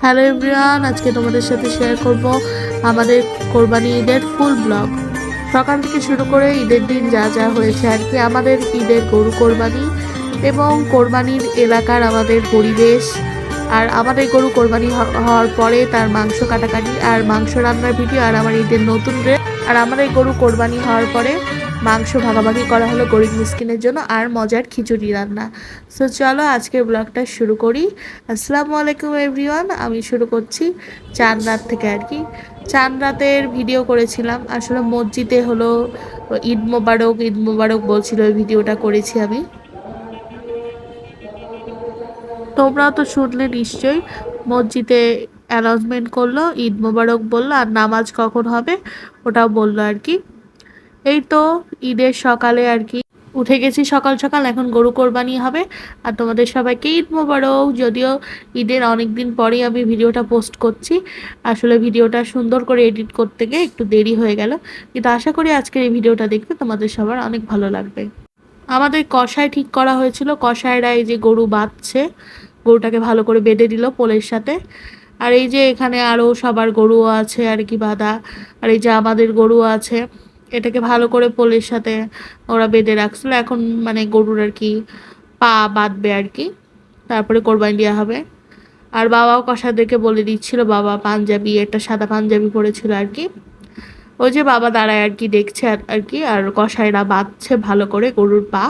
Hello everyone, আজকে তোমাদের সাথে শেয়ার করব আমাদের কোরবানি ঈদের ফুল ব্লগ। সকাল থেকে শুরু করে ঈদের দিন যা যা হয়েছে আর কি, আমাদের ঈদের গরু কোরবানি এবং কোরবানির এলাকার আমাদের পরিবেশ, আর আমাদের গরু কোরবানি হওয়ার পরে তার মাংস কাটাকাটি আর মাংস রান্নার ভিডিও, আর আমার ঈদের নতুন ড্রেস, আর আমাদের গরু কোরবানি হওয়ার পরে মাংস ভাগাভাগি করা হলো গরিব মিসকিনের জন্য, আর মজার খিচুড়ি রান্না। সো চলো আজকের ব্লগটা শুরু করি। আসসালামু আলাইকুম এভরিওয়ান, আমি শুরু করছি চাঁদ রাত থেকে আর কি। চাঁদ রাতের ভিডিও করেছিলাম, আসলে মসজিদে হলো ঈদ মোবারক ঈদ মোবারক বলছিল, ওই ভিডিওটা করেছি আমি। তোমরাও তো শুনলে নিশ্চয়ই, মসজিদে অ্যানাউন্সমেন্ট করলো, ঈদ মোবারক বললো, আর নামাজ কখন হবে ওটাও বললো আর কি। এই তো ঈদের সকালে আর কি উঠে গেছি সকাল সকাল, এখন গরু কোরবানি হবে। আর তোমাদের সবাইকে ঈদ মোবারক। যদিও ঈদের অনেক দিন পরেই আমি ভিডিওটা পোস্ট করছি, আসলে ভিডিওটা সুন্দর করে এডিট করতে গিয়ে একটু দেরি হয়ে গেল, কিন্তু আশা করি আজকের এই ভিডিওটা দেখতে তোমাদের সবার অনেক ভালো লাগবে। আমাদের কষাই ঠিক করা হয়েছিল, কষাইরা এই যে গরু বাঁধছে, গরুটাকে ভালো করে বেঁধে দিল পোলের সাথে। আর এই যে এখানে আরও সবার গরুও আছে আর কি বাঁধা, আর এই যে আমাদের গরু আছে, এটাকে ভালো করে পোলের সাথে ওরা বেঁধে রাখছিল। এখন মানে গরুর আর কি পা বাঁধবে আর কি, তারপরে কোরবানি দেওয়া হবে। আর বাবাও কষাদেরকে বলে দিচ্ছিল, বাবা পাঞ্জাবি, একটা সাদা পাঞ্জাবি পরেছিল আর কি। ওই যে বাবা দাঁড়ায় আর কি দেখছে আর কি, আর কষাইরা বাঁধছে ভালো করে গরুর পা।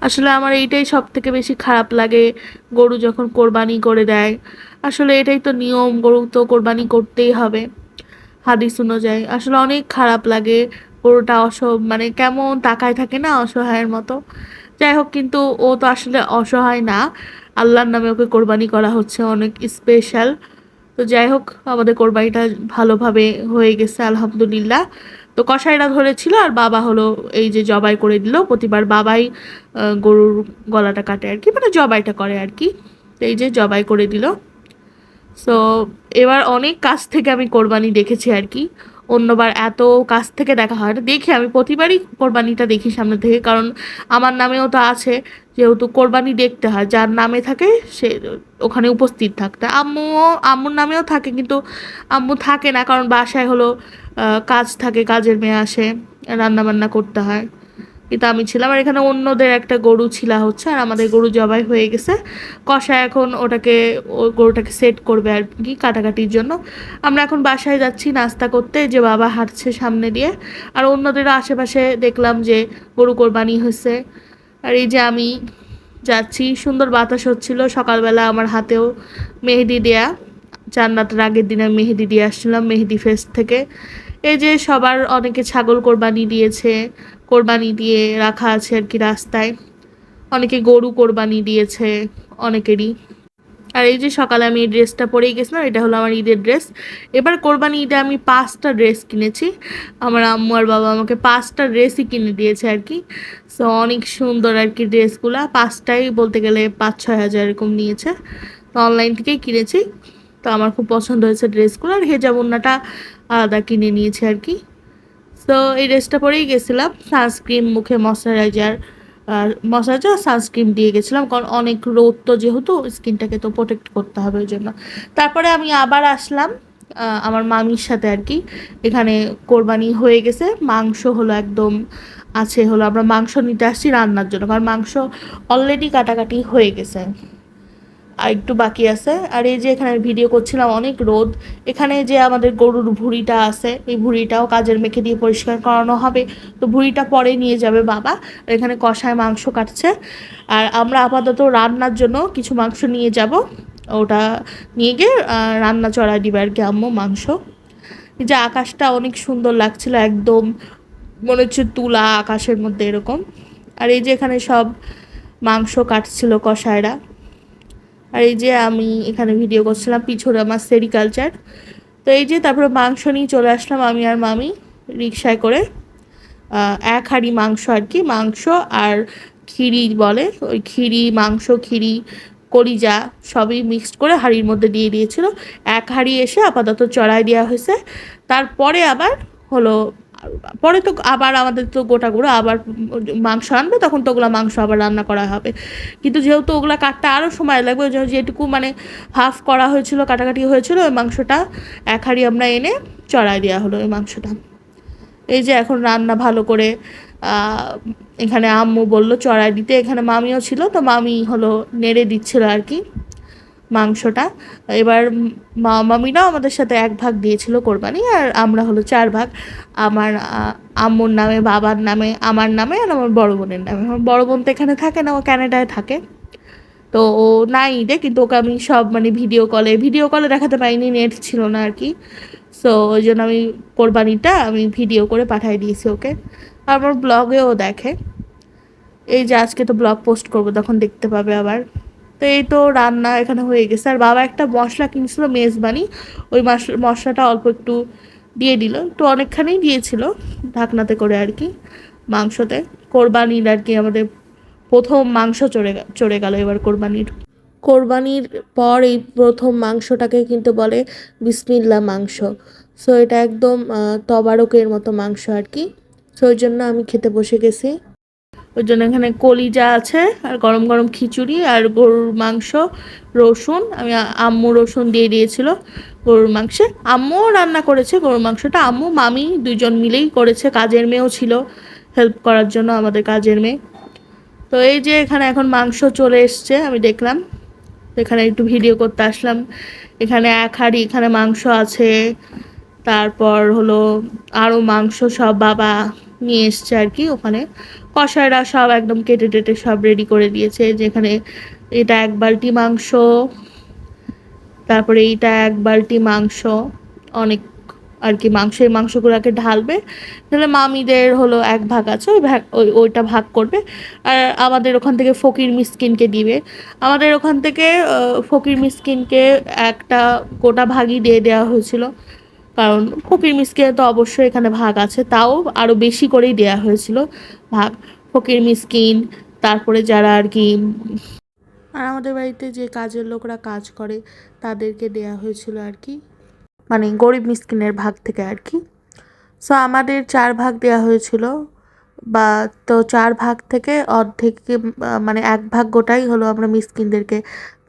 আসলে আমার এইটাই সব থেকে বেশি খারাপ লাগে, গরু যখন কোরবানি করে দেয়, আসলে এটাই তো নিয়ম, গরু তো কোরবানি করতেই হবে হাদিস অনুযায়ী। আসলে অনেক খারাপ লাগে, গরুটা মানে কেমন তাকায় থাকে না, অসহায়ের মতো। যাই হোক, কিন্তু ও তো আসলে অসহায় না, আল্লাহর নামে ওকে কোরবানি করা হচ্ছে, অনেক স্পেশাল। তো যাই হোক, আমাদের কোরবানিটা ভালোভাবে হয়ে গেছে আলহামদুলিল্লাহ। তো কসাইরা ধরেছিল, আর বাবা হলো এই যে জবাই করে দিল। প্রতিবার বাবাই গরুর গলাটা কাটে আর কি, মানে জবাইটা করে আর কি। তো এই যে জবাই করে দিল। সো এবার অনেক কাছ থেকে আমি কোরবানি দেখেছি আর কি, অন্যবার এত কাছ থেকে দেখা হয় না। দেখি আমি প্রতিবারই কোরবানিটা দেখি সামনে থেকে, কারণ আমার নামেও তো আছে, যেহেতু কোরবানি দেখতে হয়, যার নামে থাকে সে ওখানে উপস্থিত থাকতে। আম্মুর নামেও থাকে, কিন্তু আম্মু থাকে না, কারণ বাসায় হলো কাজ থাকে, কাজের মেয়ে আসে, রান্না বান্না করতে হয়। কিন্তু আমি ছিলাম, আর এখানে অন্যদের একটা গরু ছিলা হচ্ছে, আর আমাদের গরু জবাই হয়ে গেছে। কষা এখন ওটাকে, ওই গরুটাকে সেট করবে আর কি কাটাকাটির জন্য। আমরা এখন বাসায় যাচ্ছি নাস্তা করতে, যে বাবা হাঁটছে সামনে দিয়ে, আর অন্যদের আশেপাশে দেখলাম যে গরু কোরবানি হয়েছে। আর এই যে আমি যাচ্ছি, সুন্দর বাতাস হচ্ছিল, সকালবেলা আমার হাতেও মেহেদি দেয়া, জান্নাতের আগের দিন আমি মেহেদি দিয়ে আসছিলাম মেহেদি ফেস্ট থেকে। এই যে সবার অনেকে ছাগল কোরবানি দিয়েছে, কোরবানি দিয়ে রাখা আছে আর কি রাস্তায়, অনেকে গরু কোরবানি দিয়েছে অনেকেরই। আর এই যে সকালে আমি এই ড্রেসটা পরেই গেছিলাম, এটা হলো আমার ঈদের ড্রেস। এবার কোরবানি ঈদে আমি 5টা ড্রেস কিনেছি, আমার আম্মু আর বাবা আমাকে 5টা ড্রেসই কিনে দিয়েছে আর কি। সো অনেক সুন্দর আর কি ড্রেসগুলা, 5টাই বলতে গেলে 5-6 হাজার এরকম নিয়েছে। তো অনলাইন থেকেই কিনেছি। তো আমার খুব পছন্দ হয়েছে ড্রেসগুলো, আর হেজাব ওড়নাটা আলাদা কিনে নিয়েছে আর কি। তো এই ড্রেসটা পরেই গেছিলাম, সানস্ক্রিন, মুখে ময়শ্চারাইজার সানস্ক্রিন দিয়ে গেছিলাম, কারণ অনেক রোদ তো, যেহেতু স্কিনটাকে তো প্রোটেক্ট করতে হবে ওই জন্য। তারপরে আমি আবার আসলাম আমার মামির সাথে আর কি। এখানে কোরবানি হয়ে গেছে, মাংস হলো একদম আছে, হলো আমরা মাংস নিতে আসছি রান্নার জন্য, কারণ মাংস অলরেডি কাটাকাটি হয়ে গেছে, আর একটু বাকি আছে। আর এই যে এখানে ভিডিও করছিলাম, অনেক রোদ। এখানে যে আমাদের গরুর ভুঁড়িটা আছে, এই ভুঁড়িটাও কাজের মেখে দিয়ে পরিষ্কার করানো হবে, তো ভুঁড়িটা পরে নিয়ে যাবে বাবা। আর এখানে কষায় মাংস কাটছে, আর আমরা আপাতত রান্নার জন্য কিছু মাংস নিয়ে যাব, ওটা নিয়ে গিয়ে রান্না চড়াই দিবে আর কি আম্মু মাংস। এই যে আকাশটা অনেক সুন্দর লাগছিল, একদম মনে হচ্ছে তুলা আকাশের মধ্যে এরকম। আর এই যে এখানে সব মাংস কাটছিল কষায়রা। আর এই যে আমি এখানে ভিডিও করছিলাম, পিছনে আমার সেরিকালচার। তো এই যে তারপরে মাংস নিয়ে চলে আসলাম আমি আর মামি রিকশায় করে। 1 হাঁড়ি মাংস আর কি, মাংস আর খিরি বলে, ওই খিরি, মাংস, খিরি, কলিজা সবই মিক্সড করে হাঁড়ির মধ্যে দিয়ে দিয়েছিল। 1 হাঁড়ি এসে আপাতত চড়াই দেওয়া হয়েছে। তারপরে আবার হলো পরে তো আবার আমাদের তো গোটা গুঁড়ো আবার মাংস আনবে, তখন তো ওগুলো মাংস আবার রান্না করা হবে। কিন্তু যেহেতু ওগুলো কাটতে আরও সময় লাগবে, ওই জন্য যেটুকু মানে হাফ করা হয়েছিল, কাটাকাটি হয়েছিল, ওই মাংসটা এক হাঁড়ি আমরা এনে চড়াই দেওয়া হলো ওই মাংসটা। এই যে এখন রান্না ভালো করে এখানে আম্মু বললো চড়াই দিতে, এখানে মামিও ছিল, তো মামি হলো নেড়ে দিচ্ছিল আর কি মাংসটা। এবার মামিরাও আমাদের সাথে 1 ভাগ দিয়েছিল কোরবানি, আর আমরা হলো 4 ভাগ। আমার আম্মুর নামে, বাবার নামে, আমার নামে, আর আমার বড় বোনের নামে। আমার বড় বোন তো এখানে থাকে না, ও ক্যানাডায় থাকে, তো ও নাই ঈদে, কিন্তু ওকে আমি সব মানে ভিডিও কলে দেখাতে পাইনি, নেট ছিল না আর কি। সো ওই জন্য আমি কোরবানিটা আমি ভিডিও করে পাঠিয়ে দিয়েছি ওকে। আর আমার ব্লগেও দেখে। এই যে আজকে তো ব্লগ পোস্ট করবো, তখন দেখতে পাবে আবার। তো এই তো রান্না এখানে হয়ে গেছে। আর বাবা একটা মশলা কিনছিল মেজবানি, ওই মশলাটা অল্প একটু দিয়ে দিল, একটু অনেকখানি দিয়েছিল ঢাকনাতে করে আর কি মাংসতে। কোরবানির আর কি আমাদের প্রথম মাংস চড়ে গেল এবার কোরবানির পর এই প্রথম মাংসটাকে কিন্তু বলে বিসমিল্লা মাংস। সো এটা একদম তবারকের মতো মাংস আর কি। সো ওই জন্য আমি খেতে বসে গেছি। ওই জন্য এখানে কলিজা আছে, আর গরম গরম খিচুড়ি, আর গরুর মাংস, রসুন। আম্মু রসুন দিয়ে দিয়েছিল গরুর মাংসে। আম্মুও রান্না করেছে গরুর মাংসটা, আম্মু মামি দুইজন মিলেই করেছে, কাজের মেয়েও ছিল হেল্প করার জন্য, আমাদের কাজের মেয়ে। তো এই যে এখানে এখন মাংস চলে এসছে, আমি দেখলাম, এখানে একটু ভিডিও করতে আসলাম। এখানে 1 হাঁড়ি এখানে মাংস আছে, তারপর হলো আরও মাংস সব বাবা নিয়ে এসছে আর কি। ওখানে কষায়রা সব একদম কেটে টেটে সব রেডি করে দিয়েছে। যেখানে এটা 1 বালতি মাংস, তারপরে এইটা 1 বালতি মাংস, অনেক আর কি মাংস। এই মাংসগুলোকে ঢালবে, তাহলে মামিদের হলো 1 ভাগ আছে, ওইটা ভাগ করবে। আর আমাদের ওখান থেকে ফকির মিসকিনকে দিবে। আমাদের ওখান থেকে ফকির মিসকিনকে একটা গোটা ভাগই দিয়ে দেওয়া হয়েছিল, কারণ ফকির মিসকিনে তো অবশ্যই এখানে ভাগ আছে, তাও আরও বেশি করেই দেওয়া হয়েছিল ভাগ ফকির মিসকিন, তারপরে যারা আর কি, আর আমাদের বাড়িতে যে কাজের লোকরা কাজ করে তাদেরকে দেয়া হয়েছিল আর কি, মানে গরিব মিসকিনের ভাগ থেকে আর কি। সো আমাদের 4 ভাগ দেওয়া হয়েছিল, বা তো 4 ভাগ থেকে অর্ধেক মানে 1 ভাগ গোটাই হলো আমরা মিসকিনদেরকে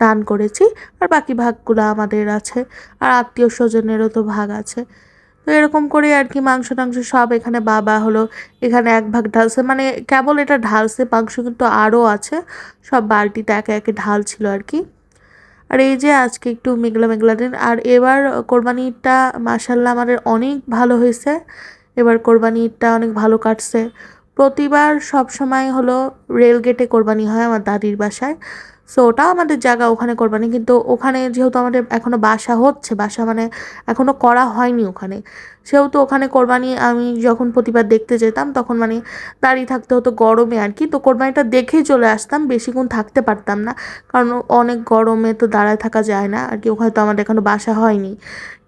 দান করেছি, আর বাকি ভাগগুলো আমাদের আছে, আর আত্মীয় স্বজনেরও তো ভাগ আছে। তো এরকম করে আর কি মাংস টাংস সব এখানে বাবা হলো এখানে 1 ভাগ ঢালছে, মানে কেবল এটা ঢালছে, মাংস কিন্তু আরও আছে, সব বালতিতে একে একে ঢালছিল আর কি। আর এই যে আজকে একটু মেঘলা মেঘলা দিন, আর এবার কোরবানি ঈদটা মাশাল্লাহ আমাদের অনেক ভালো হয়েছে। এবার কোরবানি ঈদটা অনেক ভালো কাটছে। প্রতিবার সব সময় হলো রেলগেটে কোরবানি হয় আমার দাদির বাসায়। সো ওটাও আমাদের জায়গা, ওখানে কোরবানি, কিন্তু ওখানে যেহেতু আমাদের এখনও বাসা মানে এখনও করা হয়নি ওখানে, সেহেতু ওখানে কোরবানি আমি যখন প্রতিবার দেখতে যেতাম তখন মানে দাঁড়িয়ে থাকতে হতো গরমে আর কি। তো কোরবানিটা দেখেই চলে আসতাম, বেশিক্ষণ থাকতে পারতাম না, কারণ অনেক গরমে তো দাঁড়ায় থাকা যায় না আর কি। ওখানে তো আমাদের এখনও বাসা হয়নি,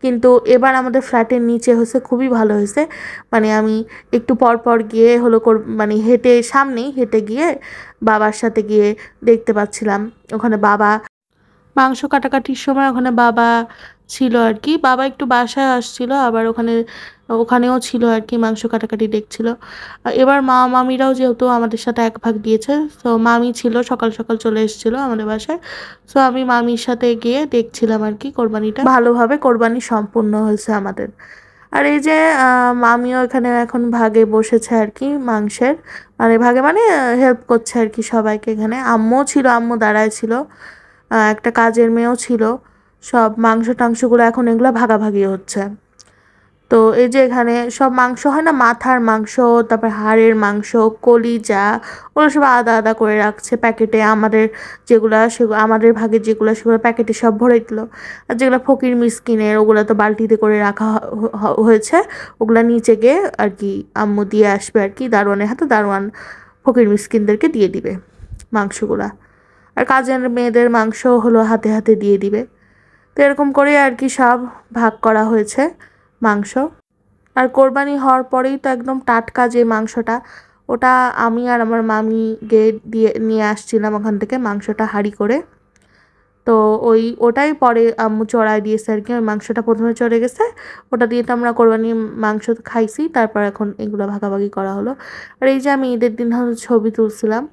কিন্তু এবার আমাদের ফ্ল্যাটের নিচে হয়েছে, খুবই ভালো হয়েছে। মানে আমি একটু পর পর গিয়ে হলো মানে সামনেই হেঁটে গিয়ে বাবার সাথে গিয়ে দেখতে পাচ্ছিলাম ওখানে বাবা মাংস কাটাকাটির সময় ওখানে বাবা ছিল আর কি। বাবা একটু বাসায় আসছিল, আবার ওখানেও ছিল আর কি, মাংস কাটাকাটি দেখছিল। এবার মামিরাও যেহেতু আমাদের সাথে 1 ভাগ দিয়েছে, তো মামি ছিল, সকাল সকাল চলে এসেছিলো আমাদের বাসায়। সো আমি মামির সাথে গিয়ে দেখছিলাম আর কি কোরবানিটা। ভালোভাবে কোরবানি সম্পূর্ণ হয়েছে আমাদের। আর এই যে মামিও এখানে এখন ভাগে বসেছে আর কি মাংসের, মানে ভাগে মানে হেল্প করছে আর কি সবাইকে। এখানে আম্মুও ছিল, আম্মু দাঁড়ায় ছিল, একটা কাজের মেয়েও ছিল। সব মাংস টাংসগুলো এখন এগুলো ভাগাভাগি হচ্ছে। তো এই যে এখানে সব মাংস হয় না, মাথার মাংস, তারপর হাড়ের মাংস, কলিজা, ওগুলো সব আলাদা আলাদা করে রাখছে প্যাকেটে। সেগুলো আমাদের ভাগের সেগুলো প্যাকেটে সব ভরে দিল। আর যেগুলো ফকির মিসকিনের ওগুলো তো বালতিতে করে রাখা হয়েছে, ওগুলো নিচে গিয়ে আর কি আম্মু দিয়ে আসবে আর কি, দারোয়ানের হাতে, দারোয়ান ফকির মিসকিনদেরকে দিয়ে দিবে মাংসগুলা। আর কাজের মেয়েদের মাংস হলো হাতে হাতে দিয়ে দিবে। তো এরকম করে আর কি সব ভাগ করা হয়েছে মাংস। আর কোরবানি হওয়ার পরেই তো একদম টাটকা যে মাংসটা, ওটা আমি আর আমার মামি গিয়ে নিয়ে আসছিলাম ওখান থেকে মাংসটা হাঁড়ি করে। তো ওটাই পরে আম্মু চড়াই দিয়েছে আর কি। ওই মাংসটা প্রথমে চড়ে গেছে, ওটা দিয়ে তো আমরা কোরবানি মাংস খাইছি, তারপর এখন এগুলো ভাগাভাগি করা হলো। আর এই যে আমি ঈদের দিন ছবি তুলছিলাম,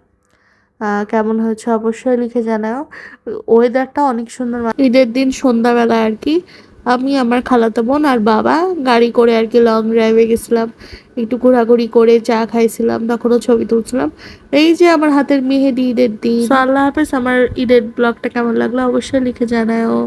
কেমন হয়েছে অবশ্যই লিখে জানাও। ওয়েদারটা অনেক সুন্দর। ঈদের দিন সন্ধ্যাবেলা আর কি আমি, আমার খালাতো বোন আর বাবা গাড়ি করে আর কি লং ড্রাইভে গেছিলাম, একটু ঘোরাঘুরি করে চা খাইছিলাম, তখনও ছবি তুলছিলাম। এই যে আমার হাতের মেহেদি ঈদের দিন। আল্লাহ হাফেজ। আমার ঈদের ব্লগটা কেমন লাগলো অবশ্যই লিখে জানাও।